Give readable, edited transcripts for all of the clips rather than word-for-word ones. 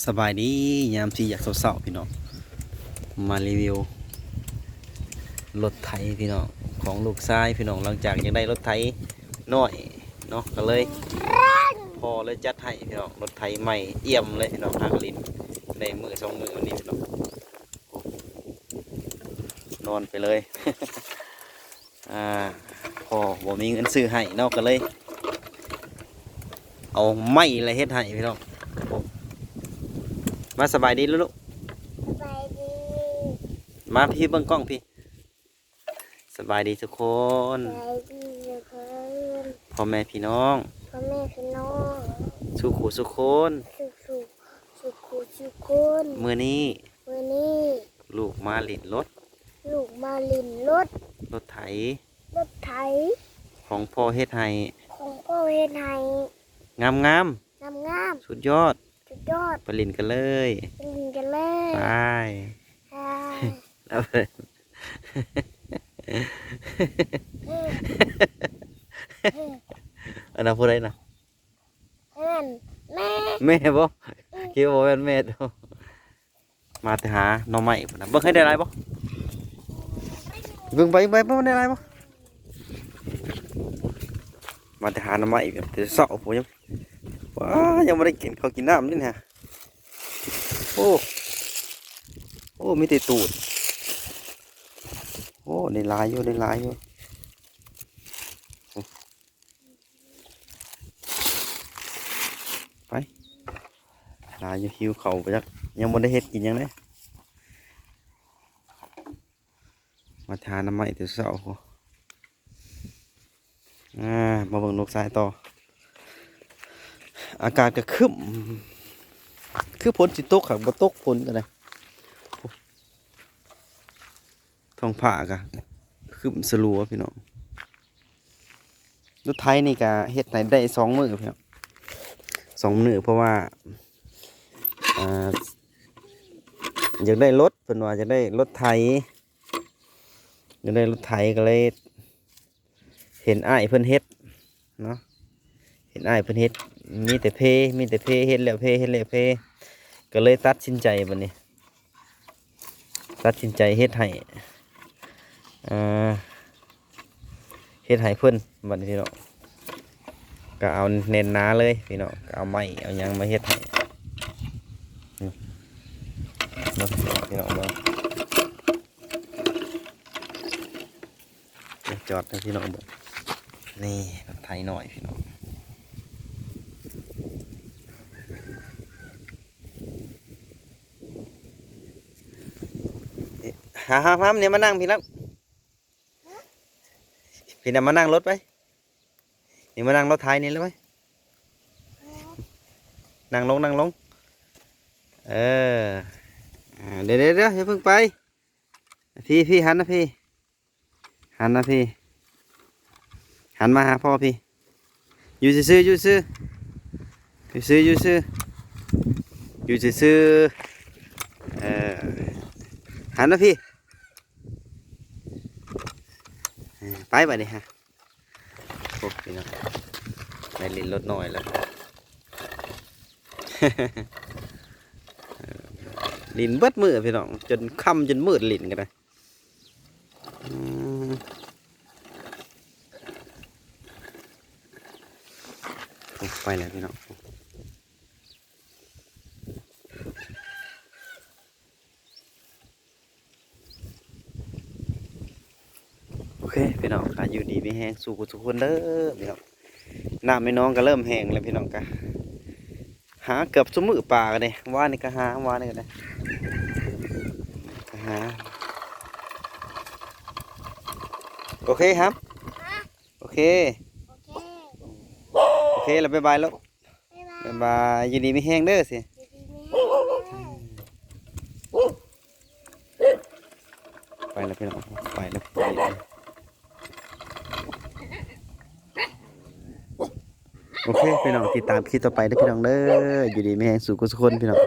สบายดียามที่อยากเศร้าๆพี่น้องมารีวิวรถไถพี่น้องของลูกชายพี่น้องหลังจากยังได้รถไถน้อยเนาะก็เลยพอเลยจัดให้พี่น้องรถไถใหม่เอี่ยมเลยพี่น้องฮากลินได้มือสองมือวันนี้พี่น้องนอนไปเลย พอบ่มีเงินซื้อให้เนาะก็เลยเอาไม้อะไรเฮ็ดให้พี่น้องมาสบายดีลูก สบายดี มาพี่เบิ้งกล้องพี่สบายดีทุกคน สบายดีทุกคน พ่อแม่พี่น้อง พ่อแม่พี่น้อง สู้ขู่สู้คน สุขคน มือนี้ วันนี้ ลูกมาหลินรถ ลูกมาลินรถ รถไถ รถไถ ของพ่อเฮ็ดให้ ของพ่อเฮ็ดให้ งามงาม ๆสุดยอด สุดยอด ไปหลินกันเลย ไปลินกันเลย ไป อ่า เอาไป อันนั้นพูดอะไรนะ นั่นแม่ แม่บ่คิดว่าเป็นแม่เด้อมาแต่หาหน่อไม้พุ่นน่ะเบิ่งให้ได้หลายบ่เบิ่งไปบ่ได้หลายบ่มาแต่หาหน่อไม้แบบแต่เช้าผมยังบ่ได้กินข้าวกินน้ำนี่นะโอ้มีแต่ตูดโอ้ได้หลายอยู่ไปหลายอยู่หิวข้าวไปจักยังบ่ได้เฮ็ดกินหยังเลยมาทานน้ำไม้แต่เช้าโหมาเบิ่งนกสายต่ออากาศก็ครึ้มคือฝนสิตกครับบ่ตกฝนก็ได้ท้องผ้าก็ครึ้มสลัวพี่น้องรถไถนี่ก็เฮ็ดให้ได้2 มื้อพี่น้อง2 มื้อเพราะว่าอยากได้รถเพิ่นว่าอยากได้รถไถก็เลยเห็นอ้ายเพิ่นเฮ็ดเนาะเห็นอ้ายเพิ่นเฮ็ดมีแต่เพเฮ็ดแล้วเพก็เลยตัดสินใจบัดนี้ตัดสินใจเฮ็ดให้เฮ็ดให้เพิ่นบัดนี้พี่น้องก็เอาเน้นหนาเลยพี่น้องก็เอาไม้เอาหยังมาเฮ็ดให้เนาะพี่น้องเนาะจอดนะพี่น้องบ่นี่รถไถหน่อยพี่น้องหาเนี่ยมานั่งพี่แล้วพี่น่ะมานั่งรถไปนี่มานั่งรถไถนี่เลยไหมนั่งลงเออเดี๋ยวอย่าเพิ่งไปพี่หันนะพี่หันมาหาพ่อพี่อยู่ซื่อหันนะพี่ไปไปดิฮะโอ้พี่น้องได้ลิ้นรถหน่อยแล้ว ลิ้นเบิดมือพี่น้องจนค่ำจนมืดลิ้นกันเลยไปแล้วพี่น้องโอเคพี่น้องอยู่ดีไม่แห้งสู่ทุกคนเด้อพี่น้องน้ำไม่น้องก็เริ่มแห้งแล้วพี่น้องก็หาเกือบสมือป่ากันเลยว่านี่ก็หาว่านี่ก็ได้หาโอเคครับโอเคแล้วบ๊ายบายแล้วบ๊ายบายอยู่ดีไม่แห้งเด้อสิไปแล้วพี่น้องไปแล้วโอเคพี่น้องติดตามคลิปต่อไปเด้อพี่น้องเด้ออยู่ดีไม่แห้งสู่กุศลพี่น้อง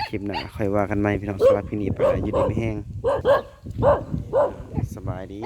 คลิปหน้าค่อยว่ากันใหม่พี่น้องสวัสดีพี่นี่ไปอยู่ดีไม่แห้งสบายดี